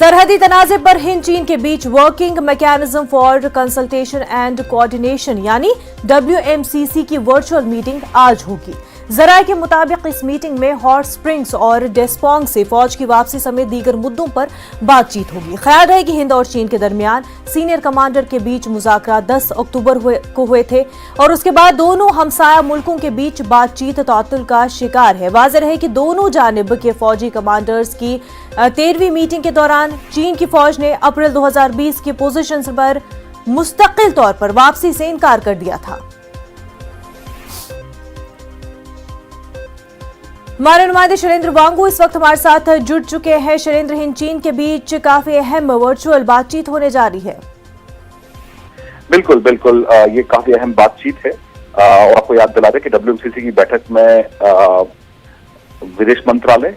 सरहदी तनाज़े पर हिंद चीन के बीच working mechanism for consultation and coordination यानी WMCC की वर्चुअल मीटिंग आज होगी। जराये के मुताबिक इस मीटिंग में हॉट स्प्रिंग्स और डेस्पोंग से फौज की वापसी समेत दीगर मुद्दों पर बातचीत होगी। ख्याल है कि हिंद और चीन के दरमियान सीनियर कमांडर के बीच मुज़ाकरात 10 अक्टूबर को हुए थे और उसके बाद दोनों हमसाया मुल्कों के बीच बातचीत तातुल का शिकार है। वाज़ेह रहे कि दोनों जानिब के फौजी कमांडर्स की 13वीं मीटिंग के दौरान चीन की फौज ने अप्रैल 2020 की पोजीशन पर मुस्तकिल तौर पर वापसी से इनकार कर दिया था। हमारे नुमाइंदे शैलेंद्र वांगू इस वक्त हमारे साथ जुड़ चुके हैं। शैलेंद्र, हिंद चीन के बीच काफी अहम वर्चुअल बातचीत होने जा रही है। बिल्कुल बिल्कुल, ये काफी अहम बातचीत है और आपको याद दिला दें कि WMCC की बैठक में विदेश मंत्रालय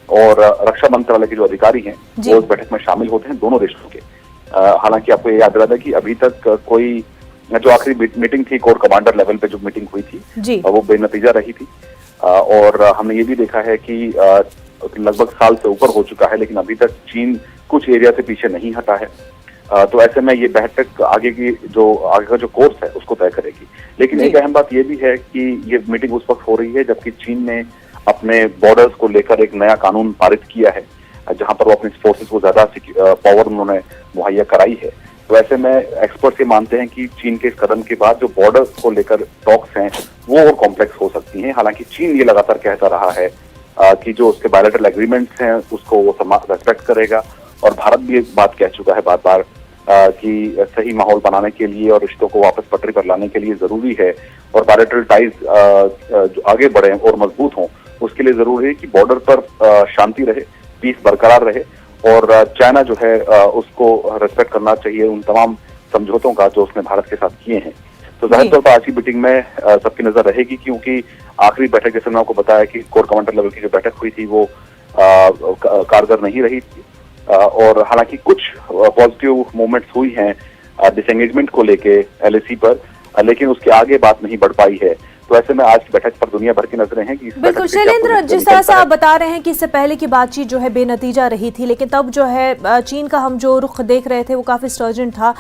और रक्षा मंत्रालय के जो अधिकारी हैं वो इस बैठक में शामिल होते हैं, दोनों देशों के। हालांकि आपको ये याद दिला दें कि अभी तक कोई जो आखिरी मीटिंग थी कोर कमांडर लेवल पे जो मीटिंग हुई थी वो बेनतीजा रही थी और हमने ये भी देखा है कि लगभग साल से ऊपर हो चुका है, लेकिन अभी तक चीन कुछ एरिया से पीछे नहीं हटा है। तो ऐसे में ये बैठक आगे का जो कोर्स है उसको तय करेगी। लेकिन एक अहम बात ये भी है कि ये मीटिंग उस वक्त हो रही है जबकि चीन ने अपने बॉर्डर्स को लेकर एक नया कानून पारित किया है, जहां पर वो अपनी फोर्सेस को ज्यादा पावर उन्होंने मुहैया कराई है। तो ऐसे में एक्सपर्ट्स ये मानते हैं कि चीन के इस कदम के बाद जो बॉर्डर को लेकर टॉक्स हैं वो और कॉम्प्लेक्स हो सकती हैं। हालांकि चीन ये लगातार कहता रहा है कि जो उसके बायलैटरल एग्रीमेंट्स हैं उसको वो रेस्पेक्ट करेगा और भारत भी एक बात कह चुका है बार बार कि सही माहौल बनाने के लिए और रिश्तों को वापस पटरी पर लाने के लिए जरूरी है और बायलैटरल टाइज जो आगे बढ़े और मजबूत हों उसके लिए जरूरी है कि बॉर्डर पर शांति रहे, पीस बरकरार रहे और चाइना जो है उसको रेस्पेक्ट करना चाहिए उन तमाम समझौतों का जो उसने भारत के साथ किए हैं। तो जाहिर तौर पर आज की मीटिंग में सबकी नजर रहेगी क्योंकि आखिरी बैठक जैसे मैंने आपको बताया कि कोर कमांडर लेवल की जो बैठक हुई थी वो कारगर नहीं रही थी और हालांकि कुछ पॉजिटिव मूवमेंट्स हुई हैं डिसएंगेजमेंट को लेके LAC पर, लेकिन उसके आगे बात नहीं बढ़ पाई है। तो ऐसे में आज की बैठक पर दुनिया भर की नजरें हैं कि बिल्कुल शैलेंद्र, जिस तरह से आप बता रहे हैं कि इससे पहले की बातचीत जो है बेनतीजा रही थी, लेकिन तब जो है चीन का हम जो रुख देख रहे थे वो काफी स्टर्जेंट था।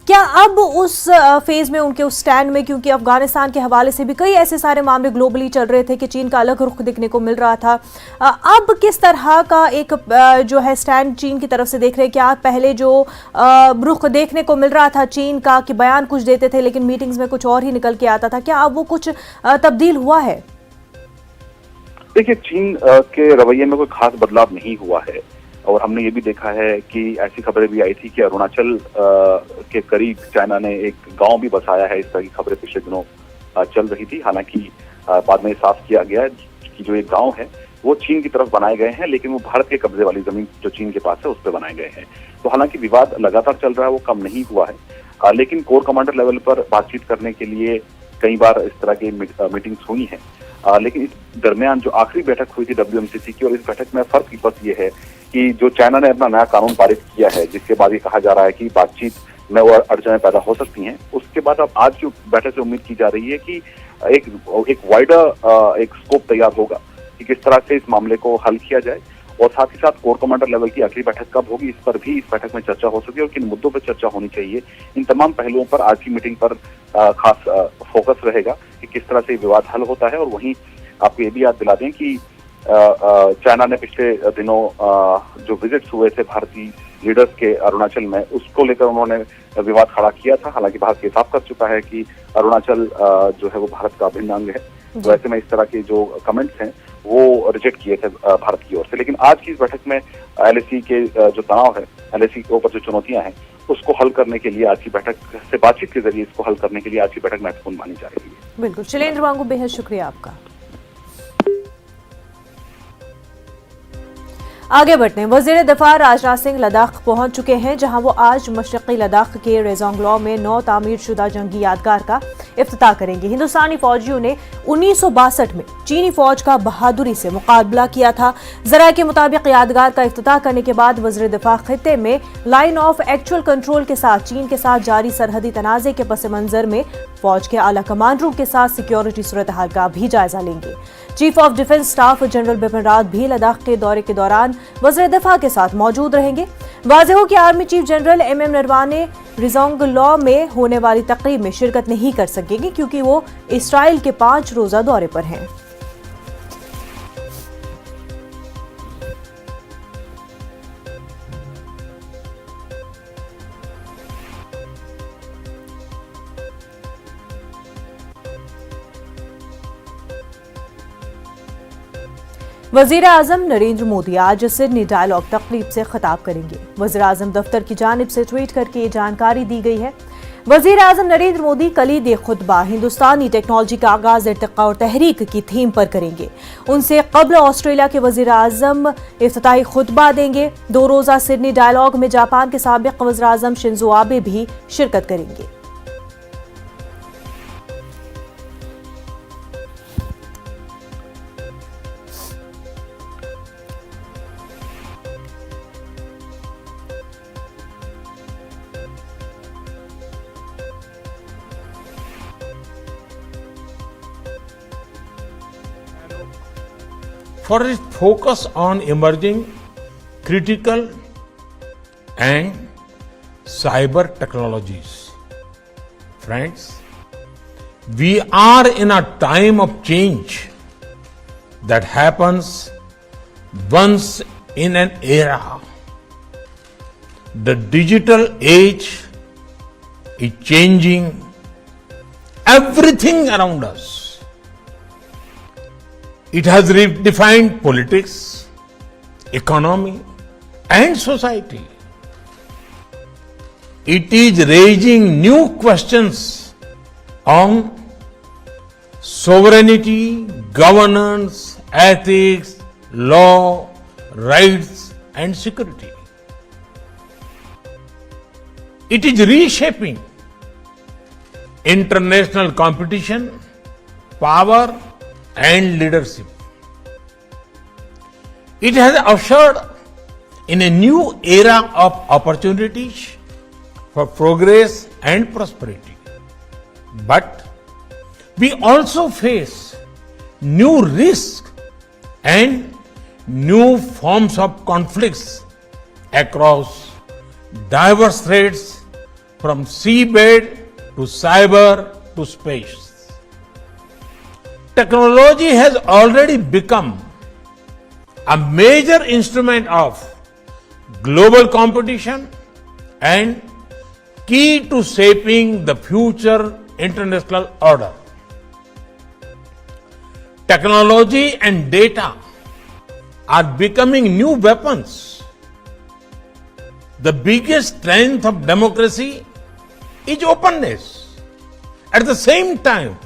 क्या अब उस फेज में उनके उस स्टैंड में, क्योंकि अफगानिस्तान के हवाले से भी कई ऐसे सारे मामले ग्लोबली चल रहे थे कि चीन का अलग रुख देखने को मिल रहा था, अब किस तरह का एक जो है स्टैंड चीन की तरफ से देख रहे हैं? क्या पहले जो रुख देखने को मिल रहा था चीन का कि बयान कुछ देते थे लेकिन मीटिंग्स में कुछ और ही निकल के आता था, क्या अब वो कुछ तब्दील हुआ है? देखिए, चीन के रवैये में कोई खास बदलाव नहीं हुआ है और हमने ये भी देखा है कि ऐसी खबरें भी आई थी कि अरुणाचल के करीब चाइना ने एक गांव भी बसाया है। इस तरह की खबरें पिछले दिनों चल रही थी। हालांकि बाद में साफ किया गया कि जो एक गांव है वो चीन की तरफ बनाए गए हैं, लेकिन वो भारत के कब्जे वाली जमीन जो चीन के पास है उस पर बनाए गए हैं। तो हालांकि विवाद लगातार चल रहा है, वो कम नहीं हुआ है। लेकिन कोर कमांडर लेवल पर बातचीत करने के लिए कई बार इस तरह की मीटिंग्स हुई हैं, लेकिन इस दरमियान जो आखिरी बैठक हुई थी WMCC की और इस बैठक में फर्क बस ये है कि जो चाइना ने अपना नया कानून पारित किया है जिसके बाद ये कहा जा रहा है कि बातचीत में वो अड़चनें पैदा हो सकती हैं, उसके बाद अब आज की बैठक से उम्मीद की जा रही है कि एक वाइडर एक स्कोप तैयार होगा कि किस तरह से इस मामले को हल किया जाए और साथ ही साथ कोर कमांडर लेवल की अगली बैठक कब होगी इस पर भी इस बैठक में चर्चा हो सके और किन मुद्दों पर चर्चा होनी चाहिए। इन तमाम पहलुओं पर आज की मीटिंग पर खास फोकस रहेगा कि किस तरह से विवाद हल होता है। और वहीं आपको ये भी याद दिला दें कि चाइना ने पिछले दिनों जो विजिट्स हुए थे भारतीय लीडर्स के अरुणाचल में, उसको लेकर उन्होंने विवाद खड़ा किया था। हालांकि भारत ये साफ कर चुका है कि अरुणाचल जो है वो भारत का अभिन्न अंग है। तो ऐसे में इस तरह के जो कमेंट्स हैं वो रिजेक्ट किए थे भारत की ओर से। लेकिन आज की इस बैठक में LAC के जो तनाव है, LAC के ऊपर जो चुनौतियां हैं उसको हल करने के लिए आज की बैठक से बातचीत के जरिए इसको हल करने के लिए आज की बैठक महत्वपूर्ण मानी जा रही है। बिल्कुल शैलेंद्र वांगू, बेहद शुक्रिया आपका। आगे बढ़ते हैं। वज़ीर दफ़ा राजनाथ सिंह लद्दाख पहुंच चुके हैं, जहां वो आज मशरक़ी लद्दाख के रेज़ोंगलॉ में 9 तामीर शुदा जंगी यादगार का इफ्तिताह करेंगे। हिंदुस्तानी फौजियों ने 1962 में चीनी फौज का बहादुरी से मुकाबला किया था। जरा के मुताबिक यादगार का इफ्तिताह करने के बाद वज़ीर दिफा खित्ते में लाइन ऑफ एक्चुअल कंट्रोल के साथ चीन के साथ जारी सरहदी तनाज़े के पस मंजर में फौज के आला कमांडरों के साथ सिक्योरिटी सूरत हाल का भी जायजा लेंगे। Chief of defence staff general Bipin Rawat भी लद्दाख के दौरे के दौरान वज़ीर दिफा के साथ मौजूद रहेंगे। वाज़ेह हो कि army chief general MM Naravane Rezang La में होने वाली तकरीब में शिरकत नहीं कर सकेंगे क्योंकि वो इसराइल के 5 रोजा दौरे पर हैं। वज़ीर आज़म नरेंद्र मोदी आज सिडनी डायलॉग तकरीब से खिताब करेंगे। वज़ीर आज़म दफ्तर की जानिब से ट्वीट करके ये जानकारी दी गई है। वज़ीर आज़म नरेंद्र मोदी कलीदी खुतबा हिंदुस्तानी टेक्नोलॉजी का आगाज इर्तिका और तहरीक की थीम पर करेंगे। उनसे कबल ऑस्ट्रेलिया के वज़ीर आज़म इफ्तिताही खुतबा देंगे। 2 रोज़ा सिडनी डायलॉग में जापान के साबिक वज़ीर आज़म शिंजो आबे भी शिरकत करेंगे। For its focus on emerging critical and cyber technologies. Friends, we are in a time of change that happens once in an era. The digital age is changing everything around us. It has redefined politics, economy, and society. It is raising new questions on sovereignty, governance, ethics, law, rights, and security. It is reshaping international competition, power, and leadership. It has ushered in a new era of opportunities for progress and prosperity. But we also face new risks and new forms of conflicts across diverse threats from seabed to cyber to space. Technology has already become a major instrument of global competition and key to shaping the future international order. Technology and data are becoming new weapons. The biggest strength of democracy is openness. At the same time,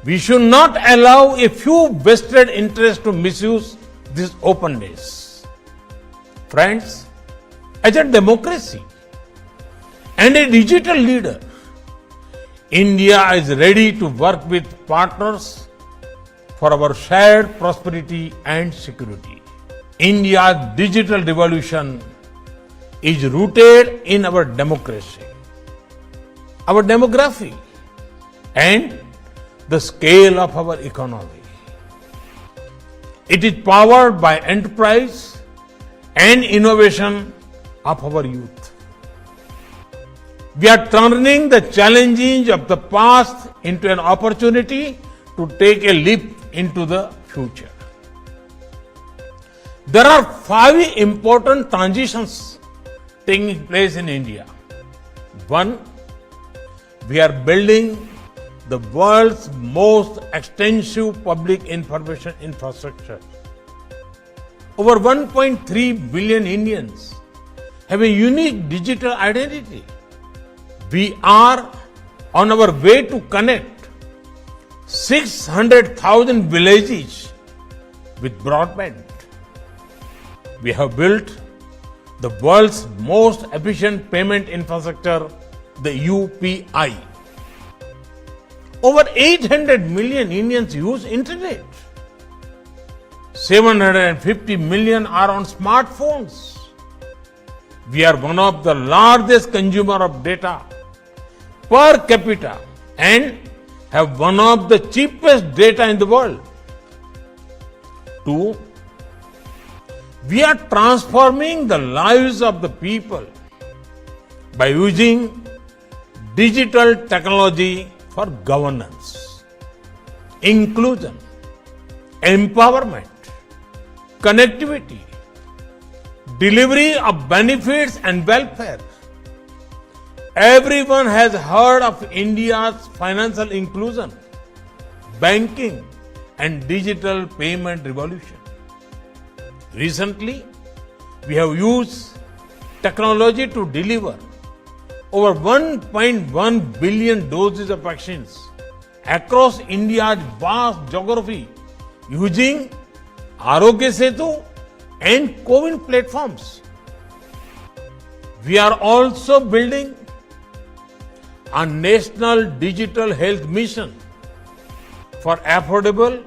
we should not allow a few vested interests to misuse this openness. Friends, as a democracy and a digital leader, India is ready to work with partners for our shared prosperity and security. India's digital revolution is rooted in our democracy, our demography, and the scale of our economy. It is powered by enterprise and innovation of our youth. We are turning the challenges of the past into an opportunity to take a leap into the future. There are 5 important transitions taking place in India. 1, we are building the world's most extensive public information infrastructure. Over 1.3 billion Indians have a unique digital identity. We are on our way to connect 600,000 villages with broadband. We have built the world's most efficient payment infrastructure, the UPI. Over 800 million Indians use internet. 750 million are on smartphones. We are one of the largest consumer of data per capita and have one of the cheapest data in the world. 2, we are transforming the lives of the people by using digital technology for governance, inclusion, empowerment, connectivity, delivery of benefits and welfare. Everyone has heard of India's financial inclusion, banking, and digital payment revolution. Recently, we have used technology to deliver over 1.1 billion doses of vaccines across India's vast geography using Arogya Setu and CoWIN platforms. We are also building a national digital health mission for affordable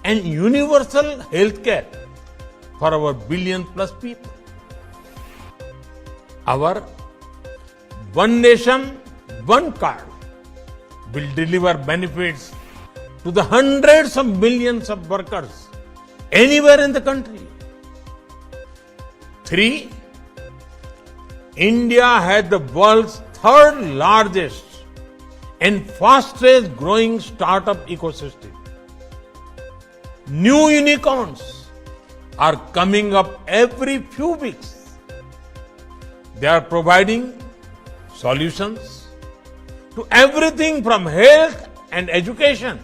and universal healthcare for our billion plus people. Our One Nation, One Card will deliver benefits to the hundreds of millions of workers anywhere in the country. 3, India has the world's third largest and fastest growing startup ecosystem. New unicorns are coming up every few weeks. They are providing solutions to everything from health and education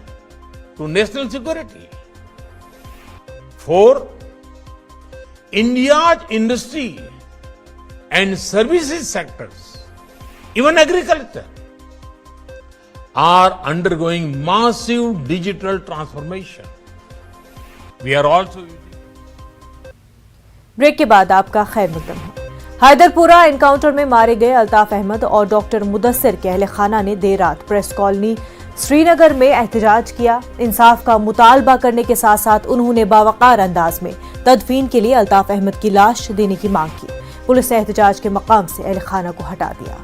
to national security. 4, India's industry and services sectors, even agriculture, are undergoing massive digital transformation. We are also using. Break के बाद आपका खैर मकदम है। Haiderpura encounter में मारे गए अल्ताफ अहमद और doctor Mudassir के अहल खाना ने देर रात प्रेस कॉलोनी श्रीनगर में एहतजाज किया। इंसाफ का मुतालबा करने के साथ साथ उन्होंने बावकार अंदाज में तदफीन के लिए अल्ताफ अहमद की लाश देने की मांग की। पुलिस ने एहतजाज के मकाम से अहल खाना को हटा दिया।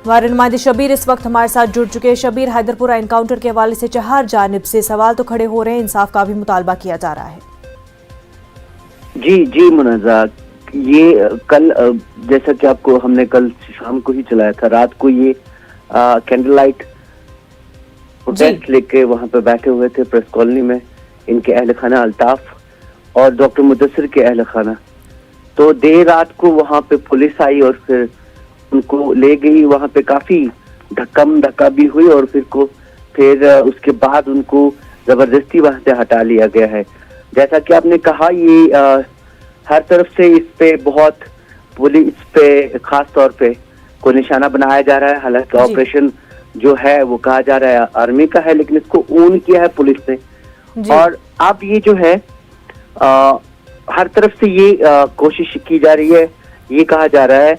हमारे नुमाइंदे शबीर इस वक्त हमारे साथ जुड़ चुके हैं। शबीर, हैदरपुरा एनकाउंटर के हवाले से चार जानिब से सवाल तो खड़े हो रहे हैं, इंसाफ का भी मुतालबा किया जा रहा है। जी मुनाजा, ये कल जैसा कि आपको हमने कल शाम को ही चलाया था, रात को ये कैंडल लाइट प्रोटेस्ट लेके वहां पे बैठे हुए थे प्रेस कॉलोनी में, इनके अहल खाना अल्ताफ और डॉक्टर मुदस्सिर के अहल खाना। तो देर रात को वहां पे पुलिस आई और फिर उनको ले गई। वहां पे काफी धक्का भी हुई और फिर उसके बाद उनको जबरदस्ती वहां से हटा लिया गया है। जैसा कि आपने कहा, ये हर तरफ से इस पे बहुत पुलिस पे खास तौर पे को निशाना बनाया जा रहा है। हालांकि ऑपरेशन जो है वो कहा जा रहा है आर्मी का है, लेकिन इसको ओन किया है पुलिस ने। और अब ये जो है हर तरफ से ये कोशिश की जा रही है, ये कहा जा रहा है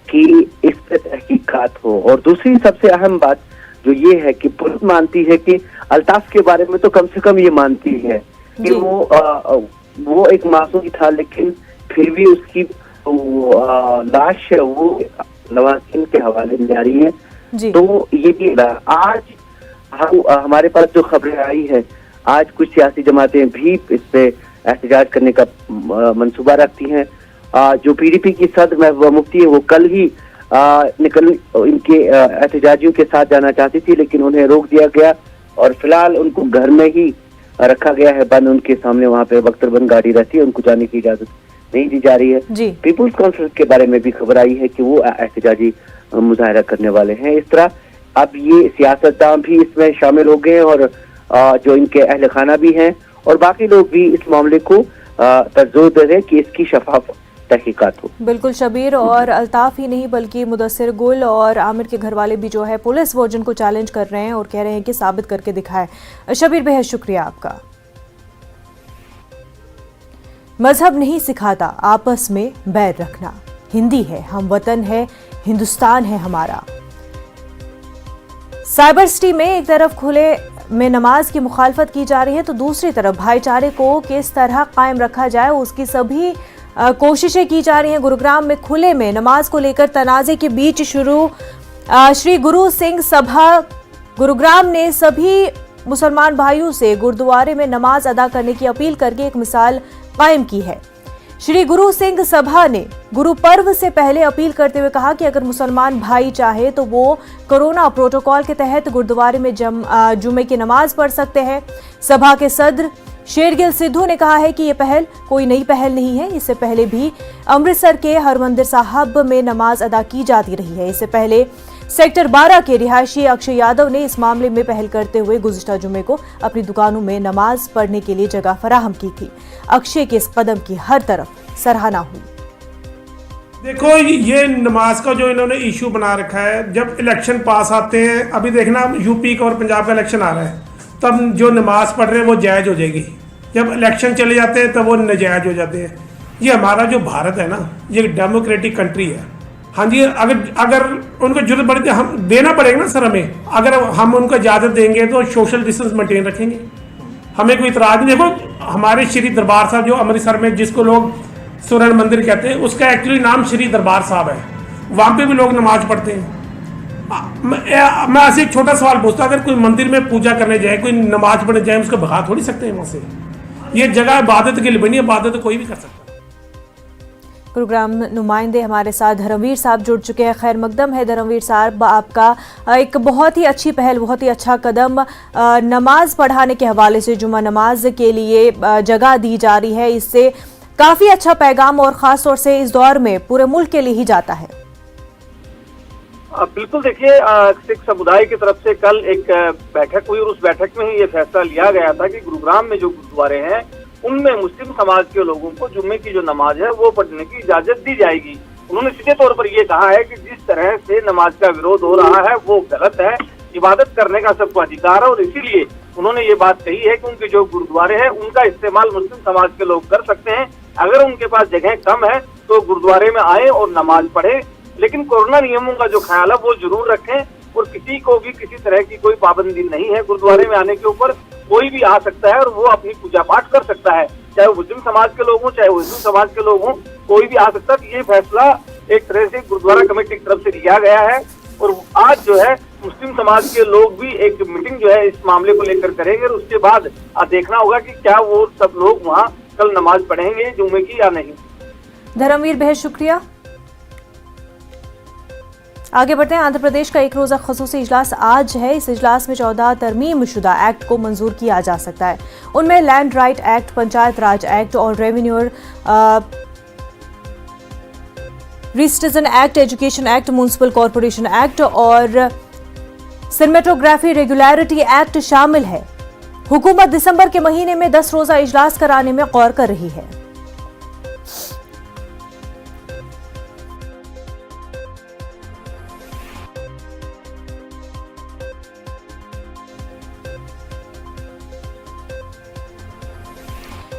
कि इस पे तहकीकात हो। और दूसरी सबसे अहम बात जो ये है कि पुलिस मानती है कि अल्ताफ के बारे में तो कम से कम ये मानती है कि वो एक मासूम था, लेकिन फिर भी उसकी लाश है वो लवाकिन के हवाले में जा रही है। तो ये भी आज हमारे पास जो खबरें आई है, आज कुछ सियासी जमातें भी इस पे एहतजाज करने का मंसूबा रखती हैं। जो पीडीपी की सदर महबूबा मुफ्ती है, वो कल ही इनके एहतजाजियों के साथ जाना चाहती थी, लेकिन उन्हें रोक दिया गया और फिलहाल उनको घर में ही रखा गया है बंद। उनके सामने वहां पे बख्तरबंद गाड़ी रहती है, उनको जाने की इजाजत नहीं दी जा रही है। पीपुल्स कॉन्फ्रेंस के बारे में भी खबर आई है कि वो एहतजाजी मुजाहरा करने वाले हैं। इस तरह अब ये सियासतदान भी इसमें शामिल हो गए और जो इनके अहल खाना भी हैं और बाकी लोग भी इस मामले को तरजोह दे रहे हैं कि इसकी शफाफ तहकीकात हो। बिल्कुल शबीर, और अल्ताफ ही नहीं बल्कि मुदस्सिर गुल और आमिर के घर वाले भी जो है पुलिस वर्जन को चैलेंज कर रहे हैं और कह रहे हैं कि साबित करके दिखाए। शबीर, बेहद शुक्रिया आपका। मजहब नहीं सिखाता आपस में बैर रखना, हिंदी है, हम वतन है, हिंदुस्तान है हमारा। साइबर सिटी में एक तरफ खुले में नमाज की मुखालफत की जा रही है तो दूसरी तरफ भाईचारे को किस तरह कायम रखा जाए उसकी सभी कोशिशें की जा रही हैं। गुरुग्राम में खुले में नमाज को लेकर तनाजे के बीच शुरू श्री गुरु सिंह सभा गुरुग्राम ने सभी मुसलमान भाइयों से गुरुद्वारे में नमाज अदा करने की अपील करके एक मिसाल कायम की है। श्री गुरु सिंह सभा ने गुरु पर्व से पहले अपील करते हुए कहा कि अगर मुसलमान भाई चाहे तो वो कोरोना प्रोटोकॉल के तहत गुरुद्वारे में जुमे की नमाज पढ़ सकते हैं। सभा के सदर शेरगिल सिद्धू ने कहा है कि ये पहल कोई नई पहल नहीं है। इससे पहले भी अमृतसर के हरमंदिर साहब में नमाज अदा की जाती रही है। इससे पहले सेक्टर 12 के रिहायशी अक्षय यादव ने इस मामले में पहल करते हुए गुज़िश्ता जुमे को अपनी दुकानों में नमाज पढ़ने के लिए जगह फराहम की थी। अक्षय के इस कदम की हर तरफ सराहना हुई। देखो, ये नमाज का जो इन्होंने इशू बना रखा है, जब इलेक्शन पास आते हैं, अभी देखना यूपी का और पंजाब का इलेक्शन आ रहा है, तब जो नमाज पढ़ रहे हैं वो जायज़ हो जाएगी। जब इलेक्शन चले जाते हैं तब वो नाजायज हो जाते हैं। ये हमारा जो भारत है ना, ये डेमोक्रेटिक कंट्री है। हाँ जी, अगर उनको जरूरत पड़े तो हम देना पड़ेगा ना सर हमें। अगर हम उनको इजाज़त देंगे तो सोशल डिस्टेंस मेंटेन रखेंगे, हमें कोई इतराज़ नहीं। देखो, हमारे श्री दरबार साहब जो अमृतसर में जिसको लोग स्वर्ण मंदिर कहते हैं, उसका एक्चुअली नाम श्री दरबार साहब है। वहाँ पे भी लोग नमाज पढ़ते हैं। मैं ऐसे एक छोटा सवाल पूछता, अगर कोई मंदिर में पूजा करने जाए, कोई नमाज पढ़ने जाए, उसको भगा थोड़ी सकते हैं वहाँ से। ये जगह इबादत के लिए बनी है, इबादत कोई भी कर सकता है। गुरुग्राम नुमाइंदे हमारे साथ धर्मवीर साहब जुड़ चुके हैं। खैर मकदम है धर्मवीर साहब, आपका एक बहुत ही अच्छी पहल, बहुत ही अच्छा कदम नमाज पढ़ाने के हवाले से जुमा नमाज के लिए जगह दी जा रही है। इससे काफ़ी अच्छा पैगाम और ख़ास तौर से इस दौर में पूरे मुल्क के लिए ही जाता है। बिल्कुल, देखिए, सिख समुदाय की तरफ से कल एक बैठक हुई और उस बैठक में ही ये फैसला लिया गया था कि गुरुग्राम में जो गुरुद्वारे हैं उनमें मुस्लिम समाज के लोगों को जुम्मे की जो नमाज है वो पढ़ने की इजाजत दी जाएगी। उन्होंने सीधे तौर पर ये कहा है कि जिस तरह से नमाज का विरोध हो रहा है वो गलत है, इबादत करने का सबको अधिकार है और इसीलिए उन्होंने ये बात कही है कि उनके जो गुरुद्वारे हैं उनका इस्तेमाल मुस्लिम समाज के लोग कर सकते हैं। अगर उनके पास जगह कम है तो गुरुद्वारे में आए और नमाज पढ़े, लेकिन कोरोना नियमों का जो ख्याल है वो जरूर रखें और किसी को भी किसी तरह की कोई पाबंदी नहीं है। गुरुद्वारे में आने के ऊपर कोई भी आ सकता है और वो अपनी पूजा पाठ कर सकता है, चाहे वो मुस्लिम समाज के लोग हों चाहे वो हिंदू समाज के लोग हों, कोई भी आ सकता है। ये फैसला एक तरह से गुरुद्वारा कमेटी की तरफ से लिया गया है और आज जो है मुस्लिम समाज के लोग भी एक मीटिंग जो है इस मामले को लेकर करेंगे और उसके बाद देखना होगा कि क्या वो सब लोग वहाँ कल नमाज पढ़ेंगे जुम्मे की या नहीं। धर्मवीर, बेहद शुक्रिया। आगे बढ़ते हैं। आंध्र प्रदेश का एक रोजा खसूसी इजलास आज है। इस इजलास में 14 तरमीम शुदा एक्ट को मंजूर किया जा सकता है। उनमें land right act, panchayat raj act और रेवेन्यू रिसिटिजन act, education act, municipal corporation act और सिनेमेटोग्राफी रेगुलरिटी एक्ट शामिल है। हुकूमत दिसंबर के महीने में 10 रोजा इजलास कराने में गौर कर रही है।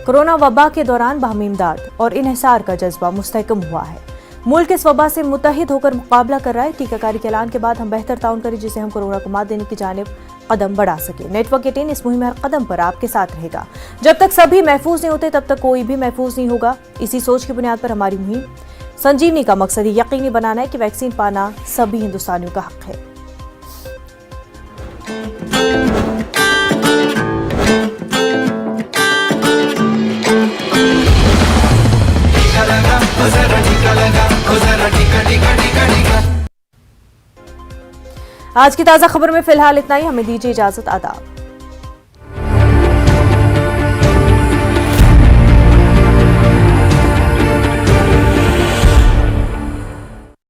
कोरोना वबा के दौरान बाहमी इमदाद और इन्हिसार का जज्बा मुस्तहकम हुआ है। मुल्क इस वबा से मुत्तहिद होकर मुकाबला कर रहा है। टीकाकारी के ऐलान के बाद हम बेहतर ताउन करें जिसे हम कोरोना को मात देने की जानिब कदम बढ़ा सके। नेटवर्क 18 इस मुहिम में हर कदम पर आपके साथ रहेगा। जब तक सभी महफूज नहीं होते तब तक कोई भी महफूज नहीं होगा। इसी सोच की बुनियाद पर हमारी मुहिम संजीवनी का मकसद ये यकीनी बनाना है कि वैक्सीन पाना सभी हिंदुस्तानियों का हक है। आज की ताज़ा खबर में फिलहाल इतना ही। हमें दीजिए इजाजत। आदाब।